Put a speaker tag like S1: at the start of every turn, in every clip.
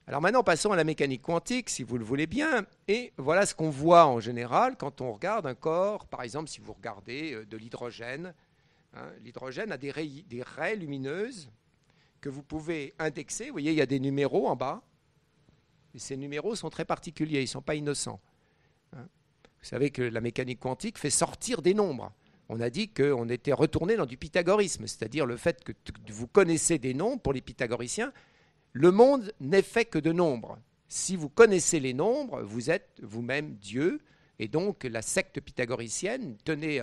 S1: Alors maintenant, passons à la mécanique quantique, si vous le voulez bien. Et voilà ce qu'on voit en général quand on regarde un corps. Par exemple, si vous regardez de l'hydrogène, hein, l'hydrogène a des raies lumineuses que vous pouvez indexer. Vous voyez, il y a des numéros en bas. Et ces numéros sont très particuliers, ils ne sont pas innocents. Hein. Vous savez que la mécanique quantique fait sortir des nombres. On a dit qu'on était retourné dans du pythagorisme, c'est-à-dire le fait que vous connaissez des nombres pour les pythagoriciens. Le monde n'est fait que de nombres. Si vous connaissez les nombres, vous êtes vous-même Dieu. Et donc la secte pythagoricienne tenait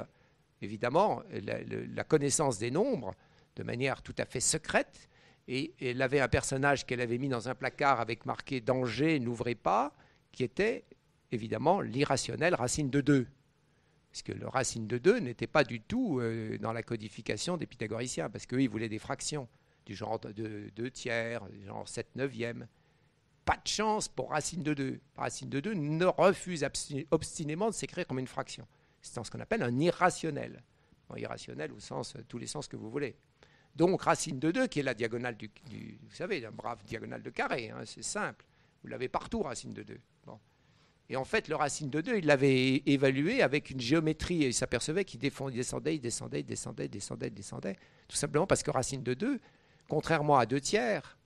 S1: évidemment la connaissance des nombres de manière tout à fait secrète. Et elle avait un personnage qu'elle avait mis dans un placard avec marqué « Danger, n'ouvrez pas », qui était évidemment l'irrationnel racine de 2. Parce que le racine de 2 n'était pas du tout dans la codification des pythagoriciens, parce qu'eux, ils voulaient des fractions, du genre de 2 tiers, du genre 7 neuvième. Pas de chance pour racine de 2. Racine de 2 ne refuse obstinément de s'écrire comme une fraction. C'est ce qu'on appelle un irrationnel. Bon, irrationnel au sens, tous les sens que vous voulez. Donc racine de 2, qui est la diagonale vous savez, un brave diagonale de carré, hein, c'est simple. Vous l'avez partout, racine de 2. Bon. Et en fait, le racine de 2, il l'avait évalué avec une géométrie et il s'apercevait qu'il descendait, tout simplement parce que racine de 2, contrairement à 2 tiers,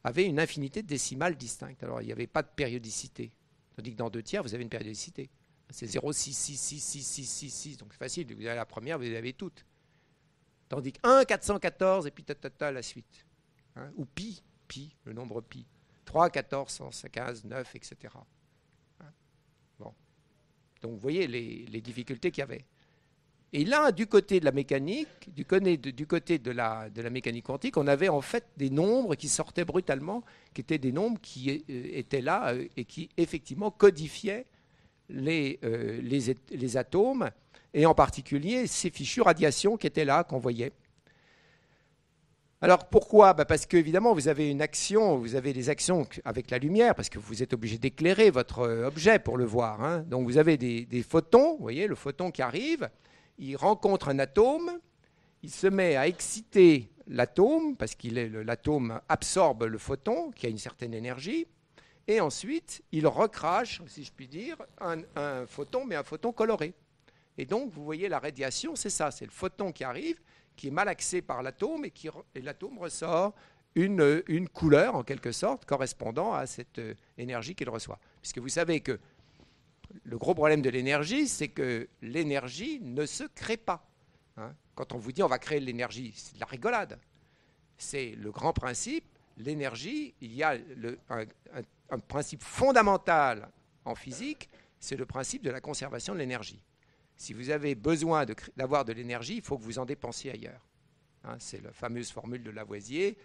S1: avait une infinité de décimales distinctes. Alors, il n'y avait pas de périodicité. Tandis que dans 2 tiers, vous avez une périodicité. C'est 0, 6, 6, 6, 6, 6, 6, 6. Donc, c'est facile. Vous avez la première, vous les avez toutes. Tandis que 1, 414, et puis la suite. Hein, ou pi, le nombre pi. 3, 14, 115, 9, etc. Hein, bon. Donc, vous voyez les difficultés qu'il y avait. Et là, du côté de la mécanique, du côté de la mécanique quantique, on avait en fait des nombres qui sortaient brutalement, qui étaient des nombres qui étaient là et qui effectivement codifiaient les atomes, et en particulier ces fichues radiations qui étaient là, qu'on voyait. Alors pourquoi ? Parce qu'évidemment, vous avez des actions avec la lumière, parce que vous êtes obligé d'éclairer votre objet pour le voir. Hein. Donc vous avez des photons, vous voyez, le photon qui arrive, il rencontre un atome, il se met à exciter l'atome, parce que l'atome absorbe le photon, qui a une certaine énergie, et ensuite, il recrache, si je puis dire, un photon, mais un photon coloré. Et donc, vous voyez, la radiation, c'est ça, c'est le photon qui arrive, qui est malaxé par l'atome, et l'atome ressort une couleur, en quelque sorte, correspondant à cette énergie qu'il reçoit. Puisque vous savez que le gros problème de l'énergie, c'est que l'énergie ne se crée pas. Hein. Quand on vous dit on va créer de l'énergie, c'est de la rigolade. C'est le grand principe. L'énergie, il y a un principe fondamental en physique, c'est le principe de la conservation de l'énergie. Si vous avez besoin d'avoir de l'énergie, il faut que vous en dépensiez ailleurs. Hein, c'est la fameuse formule de Lavoisier.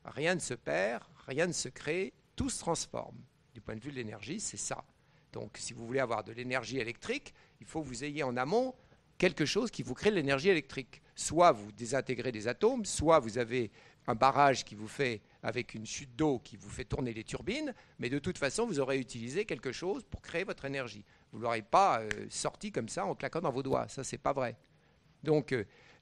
S1: Rien ne se perd, rien ne se crée, tout se transforme. Du point de vue de l'énergie, c'est ça. Donc, si vous voulez avoir de l'énergie électrique, il faut que vous ayez en amont quelque chose qui vous crée de l'énergie électrique. Soit vous désintégrez des atomes, soit vous avez un barrage qui vous fait, avec une chute d'eau qui vous fait tourner les turbines, mais de toute façon, vous aurez utilisé quelque chose pour créer votre énergie. Vous ne l'aurez pas sorti comme ça en claquant dans vos doigts. Ça, ce n'est pas vrai. Donc,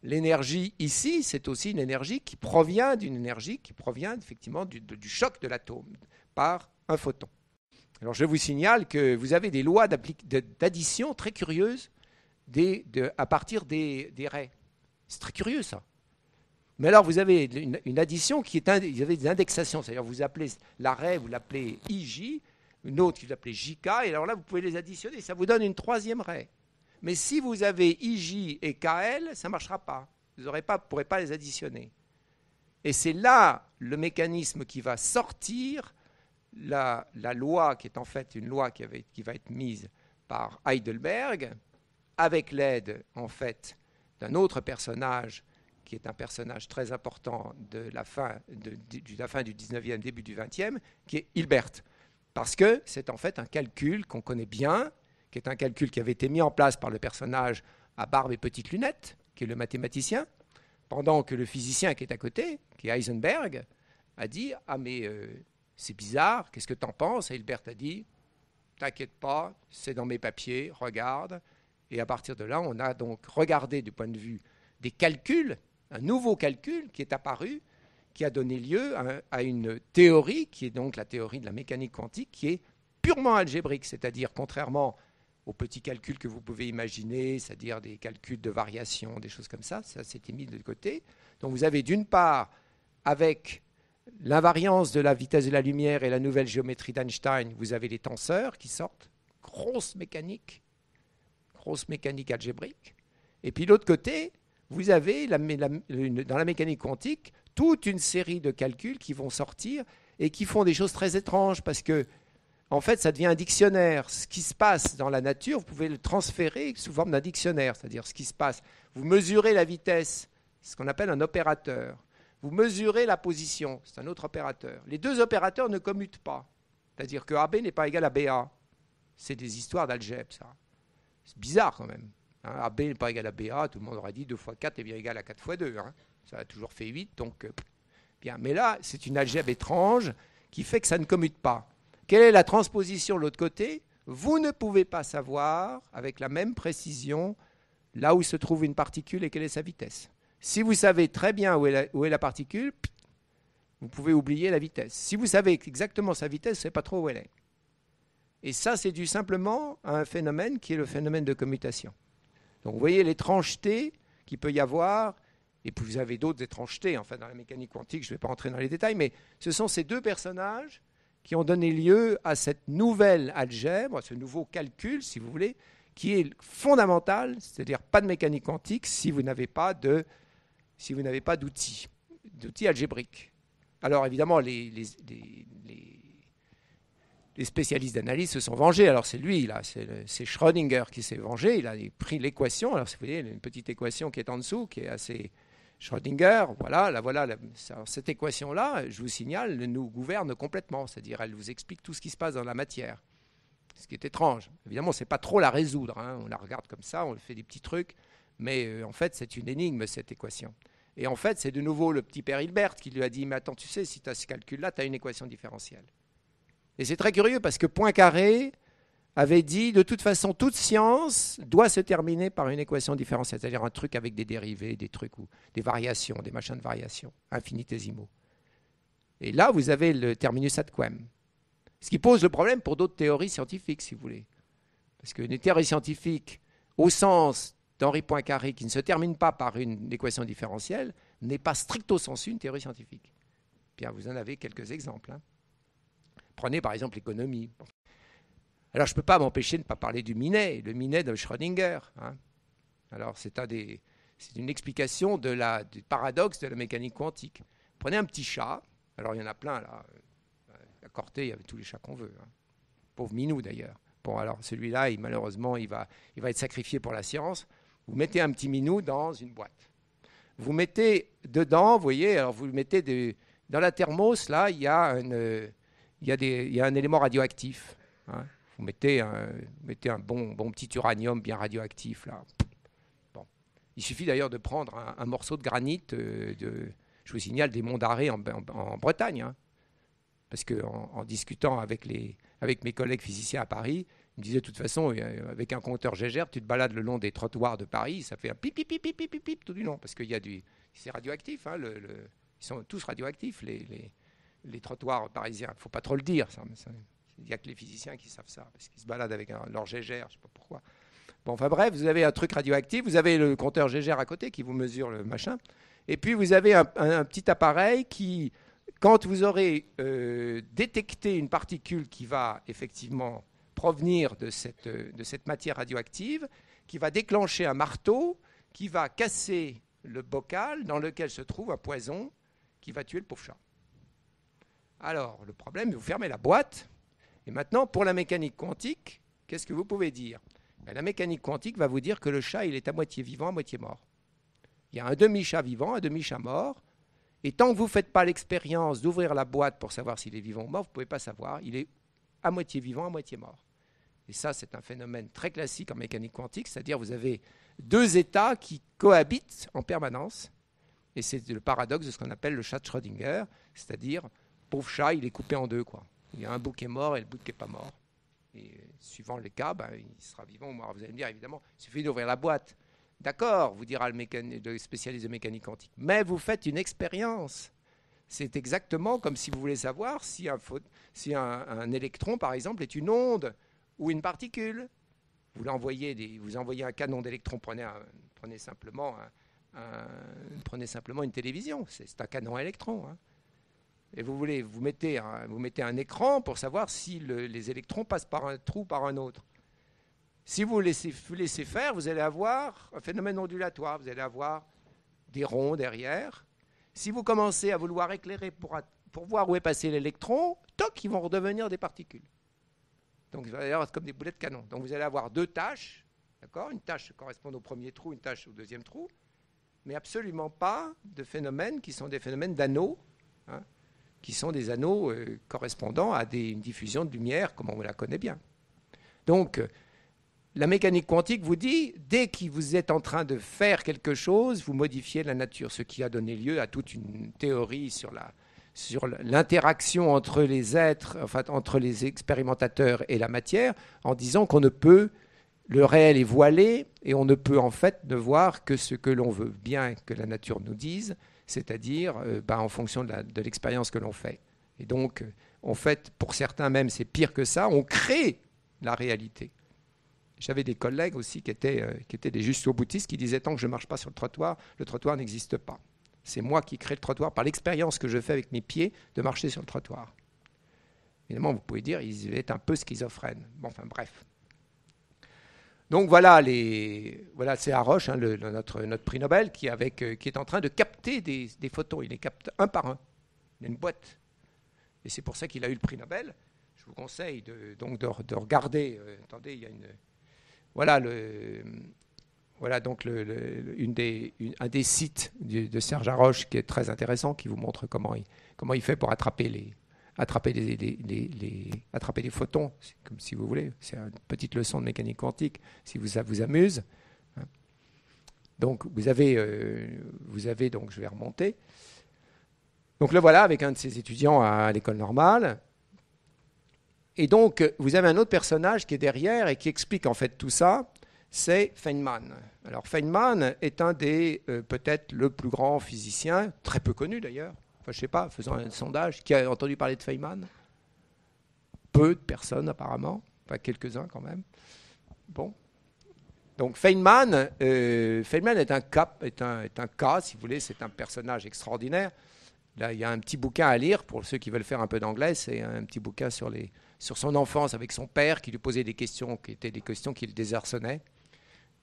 S1: l'énergie ici, c'est aussi une énergie qui provient effectivement du choc de l'atome par un photon. Alors, je vous signale que vous avez des lois d'addition très curieuses à partir des raies. C'est très curieux, ça. Mais alors, vous avez une addition vous avez des indexations. C'est-à-dire, vous appelez la raie, vous l'appelez IJ, une autre, vous l'appelez JK, et alors là, vous pouvez les additionner, ça vous donne une troisième raie. Mais si vous avez IJ et KL, ça ne marchera pas. Vous ne pourrez pas les additionner. Et c'est là le mécanisme qui va sortir la loi, qui est en fait une loi qui va être mise par Heidelberg, avec l'aide, en fait, d'un autre personnage, qui est un personnage très important de la fin du 19e, début du 20e, qui est Hilbert. Parce que c'est en fait un calcul qu'on connaît bien, qui est un calcul qui avait été mis en place par le personnage à barbe et petites lunettes, qui est le mathématicien, pendant que le physicien qui est à côté, qui est Heisenberg, a dit « Ah mais c'est bizarre, qu'est-ce que tu en penses ?» Et Hilbert a dit « T'inquiète pas, c'est dans mes papiers, regarde. » Et à partir de là, on a donc regardé du point de vue des calculs, un nouveau calcul qui est apparu, qui a donné lieu à une théorie, qui est donc la théorie de la mécanique quantique, qui est purement algébrique, c'est-à-dire contrairement aux petits calculs que vous pouvez imaginer, c'est-à-dire des calculs de variation, des choses comme ça c'était mis de côté. Donc vous avez d'une part, avec l'invariance de la vitesse de la lumière et la nouvelle géométrie d'Einstein, vous avez les tenseurs qui sortent, grosse mécanique algébrique. Et puis de l'autre côté, vous avez dans la mécanique quantique toute une série de calculs qui vont sortir et qui font des choses très étranges parce que, en fait, ça devient un dictionnaire. Ce qui se passe dans la nature, vous pouvez le transférer sous forme d'un dictionnaire, c'est-à-dire ce qui se passe. Vous mesurez la vitesse, c'est ce qu'on appelle un opérateur. Vous mesurez la position, c'est un autre opérateur. Les deux opérateurs ne commutent pas, c'est-à-dire que AB n'est pas égal à BA. C'est des histoires d'algèbre, ça. C'est bizarre quand même. AB n'est pas égal à BA, tout le monde aurait dit 2 fois 4 est bien égal à 4 fois 2. Ça a toujours fait 8, donc bien. Mais là, c'est une algèbre étrange qui fait que ça ne commute pas. Quelle est la transposition de l'autre côté? Vous ne pouvez pas savoir avec la même précision là où se trouve une particule et quelle est sa vitesse. Si vous savez très bien où est la particule, vous pouvez oublier la vitesse. Si vous savez exactement sa vitesse, vous ne savez pas trop où elle est. Et ça, c'est dû simplement à un phénomène qui est le phénomène de commutation. Donc vous voyez l'étrangeté qu'il peut y avoir, et puis vous avez d'autres étrangetés, enfin dans la mécanique quantique, je ne vais pas rentrer dans les détails, mais ce sont ces deux personnages qui ont donné lieu à cette nouvelle algèbre, ce nouveau calcul, si vous voulez, qui est fondamental, c'est-à-dire pas de mécanique quantique si vous n'avez pas d'outils algébriques. Alors évidemment, les spécialistes d'analyse se sont vengés. Alors c'est lui, là, c'est Schrödinger qui s'est vengé. Il a pris l'équation. Alors si vous voyez, une petite équation qui est en dessous, qui est assez Schrödinger. Voilà, cette équation-là, je vous signale, nous gouverne complètement. C'est-à-dire, elle vous explique tout ce qui se passe dans la matière. Ce qui est étrange. Évidemment, c'est pas trop la résoudre. On la regarde comme ça, on fait des petits trucs. Mais en fait, c'est une énigme, cette équation. Et en fait, c'est de nouveau le petit père Hilbert qui lui a dit « Mais attends, tu sais, si tu as ce calcul-là, tu as une équation différentielle. » Et c'est très curieux parce que Poincaré avait dit de toute façon, toute science doit se terminer par une équation différentielle, c'est-à-dire un truc avec des dérivés, des trucs ou des variations, des machins de variations infinitésimaux. Et là, vous avez le terminus ad quem. Ce qui pose le problème pour d'autres théories scientifiques, si vous voulez. Parce qu'une théorie scientifique, au sens d'Henri Poincaré, qui ne se termine pas par une équation différentielle, n'est pas stricto sensu une théorie scientifique. Bien, vous en avez quelques exemples. Prenez par exemple l'économie. Alors je ne peux pas m'empêcher de ne pas parler du Minet, le Minet de Schrödinger. Alors c'est une explication du paradoxe de la mécanique quantique. Prenez un petit chat, alors il y en a plein là, à Corté, il y avait tous les chats qu'on veut. Pauvre Minou d'ailleurs. Bon alors celui-là, malheureusement, il va être sacrifié pour la science. Vous mettez un petit minou dans une boîte. Vous mettez dedans, vous voyez, alors vous le mettez dans la thermos, là, il y a un élément radioactif. Vous mettez un bon petit uranium bien radioactif. Là. Bon. Il suffit d'ailleurs de prendre un morceau de granit, je vous signale, des monts d'Arrée en Bretagne. Parce qu'en discutant avec mes collègues physiciens à Paris, ils me disaient de toute façon, avec un compteur Geiger, tu te balades le long des trottoirs de Paris, ça fait un pip, pip, pip, pip, pip, pip tout du long. Parce qu'il y a c'est radioactif, ils sont tous radioactifs, les trottoirs parisiens. Il ne faut pas trop le dire, ça. Il n'y a que les physiciens qui savent ça, parce qu'ils se baladent avec leur Geiger, je ne sais pas pourquoi. Bon, enfin bref, vous avez un truc radioactif, vous avez le compteur Geiger à côté qui vous mesure le machin, et puis vous avez un petit appareil qui, quand vous aurez détecté une particule qui va effectivement provenir de cette matière radioactive, qui va déclencher un marteau, qui va casser le bocal dans lequel se trouve un poison qui va tuer le pauvre chat. Alors, le problème, vous fermez la boîte, et maintenant, pour la mécanique quantique, qu'est-ce que vous pouvez dire ? La mécanique quantique va vous dire que le chat, il est à moitié vivant, à moitié mort. Il y a un demi-chat vivant, un demi-chat mort, et tant que vous ne faites pas l'expérience d'ouvrir la boîte pour savoir s'il est vivant ou mort, vous ne pouvez pas savoir, il est à moitié vivant, à moitié mort. Et ça, c'est un phénomène très classique en mécanique quantique, c'est-à-dire vous avez deux états qui cohabitent en permanence, et c'est le paradoxe de ce qu'on appelle le chat de Schrödinger, c'est-à-dire, pauvre chat, il est coupé en deux, quoi. Il y a un bout qui est mort et le bout qui n'est pas mort. Et suivant les cas, il sera vivant ou mort. Vous allez me dire, évidemment, il suffit d'ouvrir la boîte. D'accord, vous dira le spécialiste de mécanique quantique. Mais vous faites une expérience. C'est exactement comme si vous voulez savoir si un électron, par exemple, est une onde ou une particule. Vous envoyez un canon d'électrons, prenez simplement une télévision, c'est un canon à électrons. Hein. Et vous mettez un écran pour savoir si les électrons passent par un trou ou par un autre. Si vous laissez faire, vous allez avoir un phénomène ondulatoire, vous allez avoir des ronds derrière. Si vous commencez à vouloir éclairer pour voir où est passé l'électron, toc, ils vont redevenir des particules. Donc vous allez avoir comme des boulets de canon. Donc vous allez avoir deux tâches, d'accord ? Une tâche correspond au premier trou, une tâche au deuxième trou, mais absolument pas de phénomènes qui sont des phénomènes d'anneaux, hein, qui sont des anneaux correspondant à une diffusion de lumière, comme on la connaît bien. Donc, la mécanique quantique vous dit, dès que vous êtes en train de faire quelque chose, vous modifiez la nature, ce qui a donné lieu à toute une théorie sur l'interaction entre les êtres, enfin entre les expérimentateurs et la matière, en disant le réel est voilé et on ne peut en fait ne voir que ce que l'on veut bien que la nature nous dise, c'est-à-dire en fonction de l'expérience que l'on fait. Et donc, en fait, pour certains même, c'est pire que ça, on crée la réalité. J'avais des collègues aussi qui étaient des jusqu'au-boutistes qui disaient tant que je ne marche pas sur le trottoir n'existe pas. C'est moi qui crée le trottoir par l'expérience que je fais avec mes pieds de marcher sur le trottoir. Évidemment, vous pouvez dire qu'ils étaient un peu schizophrènes. Bon, enfin bref. Donc voilà, c'est Haroche, hein, notre prix Nobel, qui est en train de capter des photons. Il les capte un par un. Il a une boîte. Et c'est pour ça qu'il a eu le prix Nobel. Je vous conseille de regarder. Attendez, il y a une... Voilà donc un des sites de Serge Haroche qui est très intéressant, qui vous montre comment il fait pour attraper les photons, c'est comme si vous voulez. C'est une petite leçon de mécanique quantique, si ça vous amuse. Donc vous avez donc je vais remonter. Donc le voilà avec un de ses étudiants à l'école normale. Et donc vous avez un autre personnage qui est derrière et qui explique en fait tout ça. C'est Feynman. Alors Feynman est un des peut-être le plus grand physicien, très peu connu d'ailleurs. Enfin, je ne sais pas, faisant un sondage, qui a entendu parler de Feynman? Peu de personnes apparemment, enfin quelques-uns quand même. Bon. Donc Feynman est un cas, si vous voulez, c'est un personnage extraordinaire. Là, il y a un petit bouquin à lire pour ceux qui veulent faire un peu d'anglais. C'est un petit bouquin sur son enfance avec son père qui lui posait des questions qui étaient des questions qui le désarçonnaient.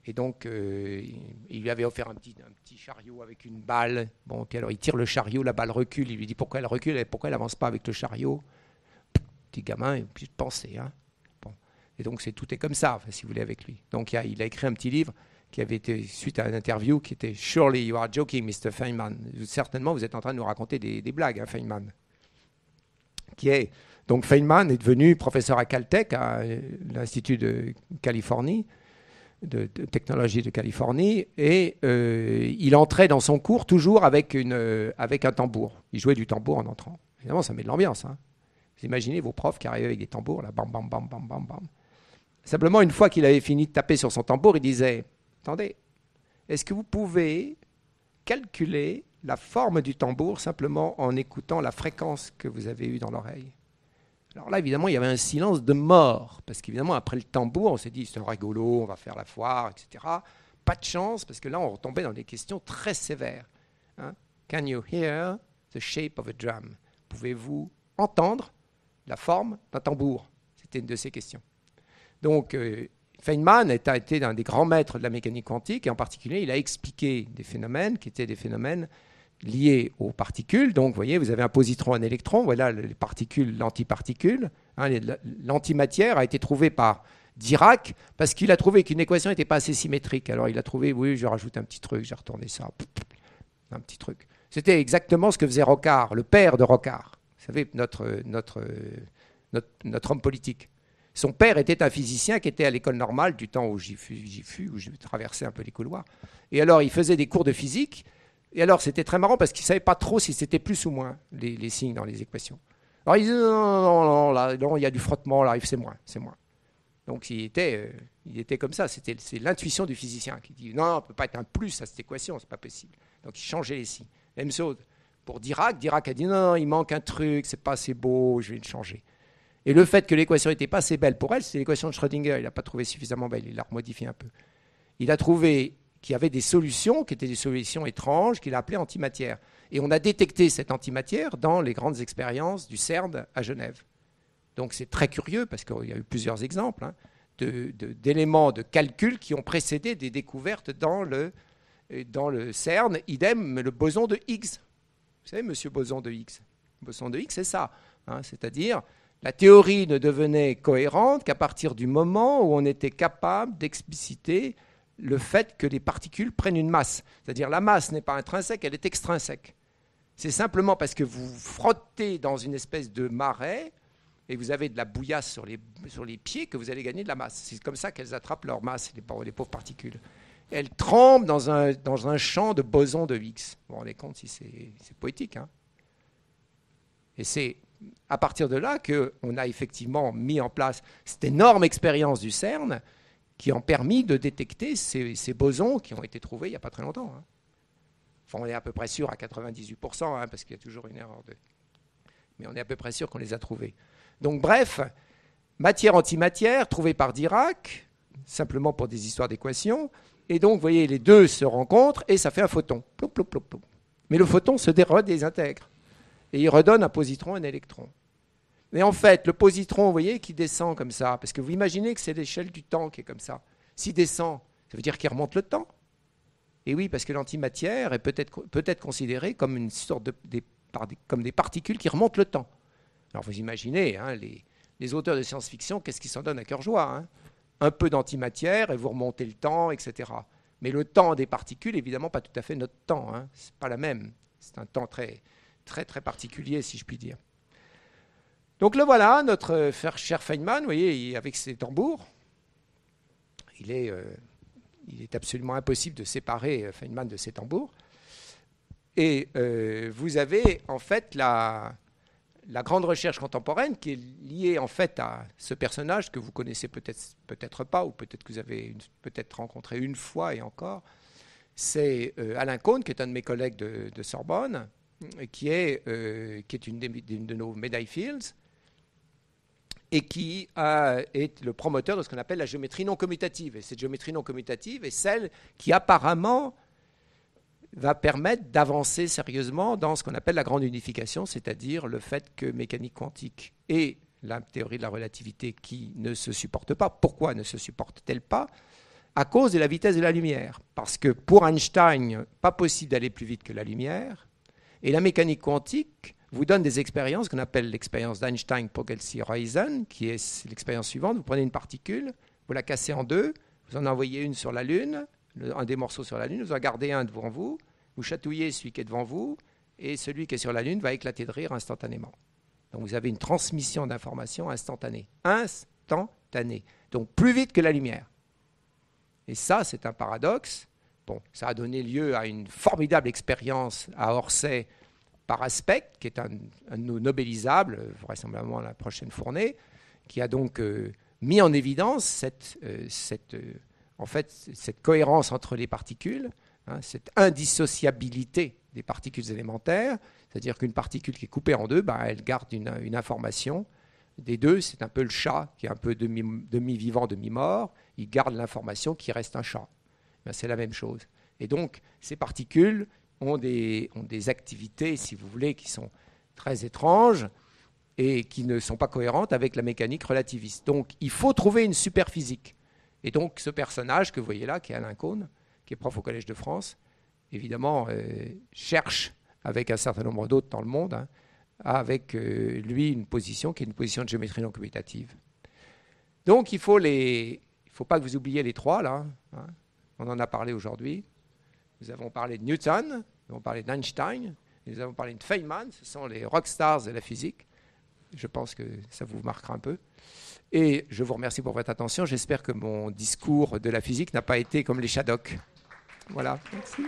S1: Et donc, il lui avait offert un petit chariot avec une balle. Bon, puis alors, il tire le chariot, la balle recule. Il lui dit pourquoi elle recule et pourquoi elle n'avance pas avec le chariot. Petit gamin, il obligé de penser. Hein. Bon. Et donc, tout est comme ça, si vous voulez, avec lui. Donc, il a écrit un petit livre qui avait été, suite à une interview, qui était « Surely you are joking, Mr. Feynman ». Certainement, vous êtes en train de nous raconter des blagues, hein, Feynman. Donc, Feynman est devenu professeur à Caltech, à l'Institut de Californie, de technologie de Californie, et il entrait dans son cours toujours avec un tambour. Il jouait du tambour en entrant. Évidemment, ça met de l'ambiance. Hein. Vous imaginez vos profs qui arrivaient avec des tambours, là, bam, bam, bam, bam, bam, bam. Simplement, une fois qu'il avait fini de taper sur son tambour, il disait « Attendez, est-ce que vous pouvez calculer la forme du tambour simplement en écoutant la fréquence que vous avez eue dans l'oreille ?» Alors là, évidemment, il y avait un silence de mort, parce qu'évidemment, après le tambour, on s'est dit, c'est rigolo, on va faire la foire, etc. Pas de chance, parce que là, on retombait dans des questions très sévères. Hein? Can you hear the shape of a drum? Pouvez-vous entendre la forme d'un tambour? C'était une de ces questions. Donc, Feynman a été un des grands maîtres de la mécanique quantique, et en particulier, il a expliqué des phénomènes qui étaient des phénomènes liées aux particules. Donc, vous voyez, vous avez un positron, un électron. Voilà les particules, l'antiparticule. Hein, l'antimatière a été trouvée par Dirac parce qu'il a trouvé qu'une équation n'était pas assez symétrique. Alors, il a trouvé, oui, je rajoute un petit truc, j'ai retourné ça. Un petit truc. C'était exactement ce que faisait Rocard, le père de Rocard. Vous savez, notre homme politique. Son père était un physicien qui était à l'école normale du temps où j'y fus, où je traversais un peu les couloirs. Et alors, il faisait des cours de physique. Et alors, c'était très marrant parce qu'il ne savait pas trop si c'était plus ou moins les signes dans les équations. Alors, il disait non, il y a du frottement, là, c'est moins. Donc, il était comme ça. C'est l'intuition du physicien qui dit non, on ne peut pas être un plus à cette équation, c'est pas possible. Donc, il changeait les signes. Même chose pour Dirac. Dirac a dit non, il manque un truc, c'est pas assez beau, je vais le changer. Et le fait que l'équation n'était pas assez belle pour elle, c'est l'équation de Schrödinger. Il n'a pas trouvé suffisamment belle, il l'a remodifiée un peu. Il a trouvé qu'il y avait des solutions qui étaient des solutions étranges qu'il a appelées antimatière. Et on a détecté cette antimatière dans les grandes expériences du CERN à Genève. Donc c'est très curieux parce qu'il y a eu plusieurs exemples d'éléments de calcul qui ont précédé des découvertes dans le CERN. Idem, le boson de Higgs. Vous savez, monsieur boson de Higgs. Le boson de Higgs, c'est ça. C'est-à-dire, la théorie ne devenait cohérente qu'à partir du moment où on était capable d'expliciter le fait que les particules prennent une masse. C'est-à-dire, la masse n'est pas intrinsèque, elle est extrinsèque. C'est simplement parce que vous frottez dans une espèce de marais et vous avez de la bouillasse sur les pieds que vous allez gagner de la masse. C'est comme ça qu'elles attrapent leur masse, les pauvres particules. Elles trempent dans un champ de boson de Higgs. Vous vous rendez compte si c'est poétique. Et c'est à partir de là qu'on a effectivement mis en place cette énorme expérience du CERN qui ont permis de détecter ces bosons qui ont été trouvés il n'y a pas très longtemps. Enfin, on est à peu près sûr à 98%, parce qu'il y a toujours une erreur mais on est à peu près sûr qu'on les a trouvés. Donc bref, matière-antimatière trouvée par Dirac, simplement pour des histoires d'équations, et donc vous voyez, les deux se rencontrent et ça fait un photon. Plop, plop, plop, plop. Mais le photon se redésintègre et il redonne un positron, un électron. Mais en fait, le positron, vous voyez, qui descend comme ça, parce que vous imaginez que c'est l'échelle du temps qui est comme ça. S'il descend, ça veut dire qu'il remonte le temps. Et oui, parce que l'antimatière est peut-être considérée comme une sorte comme des particules qui remontent le temps. Alors vous imaginez, les auteurs de science-fiction, qu'est-ce qu'ils s'en donnent à cœur joie, Un peu d'antimatière et vous remontez le temps, etc. Mais le temps des particules, évidemment, pas tout à fait notre temps. C'est pas la même. C'est un temps très, très, très particulier, si je puis dire. Donc le voilà, notre cher Feynman, vous voyez, avec ses tambours. Il est absolument impossible de séparer Feynman de ses tambours. Et vous avez en fait la grande recherche contemporaine qui est liée en fait à ce personnage que vous connaissez peut-être pas, ou peut-être que vous avez peut-être rencontré une fois et encore. C'est Alain Cohn, qui est un de mes collègues de Sorbonne, qui est une de nos médailles Fields, et qui est le promoteur de ce qu'on appelle la géométrie non commutative. Et cette géométrie non commutative est celle qui apparemment va permettre d'avancer sérieusement dans ce qu'on appelle la grande unification, c'est-à-dire le fait que mécanique quantique et la théorie de la relativité qui ne se supportent pas. Pourquoi ne se supportent-elles pas? À cause de la vitesse de la lumière. Parce que pour Einstein, pas possible d'aller plus vite que la lumière. Et la mécanique quantique vous donne des expériences qu'on appelle l'expérience d'Einstein-Pogelsy-Rosen, qui est l'expérience suivante. Vous prenez une particule, vous la cassez en deux, vous en envoyez une sur la Lune, un des morceaux sur la Lune, vous en gardez un devant vous, vous chatouillez celui qui est devant vous, et celui qui est sur la Lune va éclater de rire instantanément. Donc vous avez une transmission d'informations instantanée. Instantanée. Donc plus vite que la lumière. Et ça, c'est un paradoxe. Bon, ça a donné lieu à une formidable expérience à Orsay par Aspect, qui est un de nos nobelisables, vraisemblablement à la prochaine fournée, qui a donc mis en évidence cette cohérence entre les particules, cette indissociabilité des particules élémentaires, c'est-à-dire qu'une particule qui est coupée en deux, elle garde une information des deux. C'est un peu le chat qui est un peu demi-vivant, demi-mort. Il garde l'information qui reste un chat. C'est la même chose. Et donc, ces particules ont des activités, si vous voulez, qui sont très étranges et qui ne sont pas cohérentes avec la mécanique relativiste. Donc, il faut trouver une superphysique. Et donc, ce personnage que vous voyez là, qui est Alain Cohn, qui est prof au Collège de France, évidemment, cherche, avec un certain nombre d'autres dans le monde, avec lui une position qui est une position de géométrie non commutative. Donc, il faut pas que vous oubliez les trois, là. On en a parlé aujourd'hui. Nous avons parlé de Newton, nous avons parlé d'Einstein, nous avons parlé de Feynman. Ce sont les rockstars de la physique. Je pense que ça vous marquera un peu. Et je vous remercie pour votre attention. J'espère que mon discours de la physique n'a pas été comme les Shadocks. Voilà. Merci.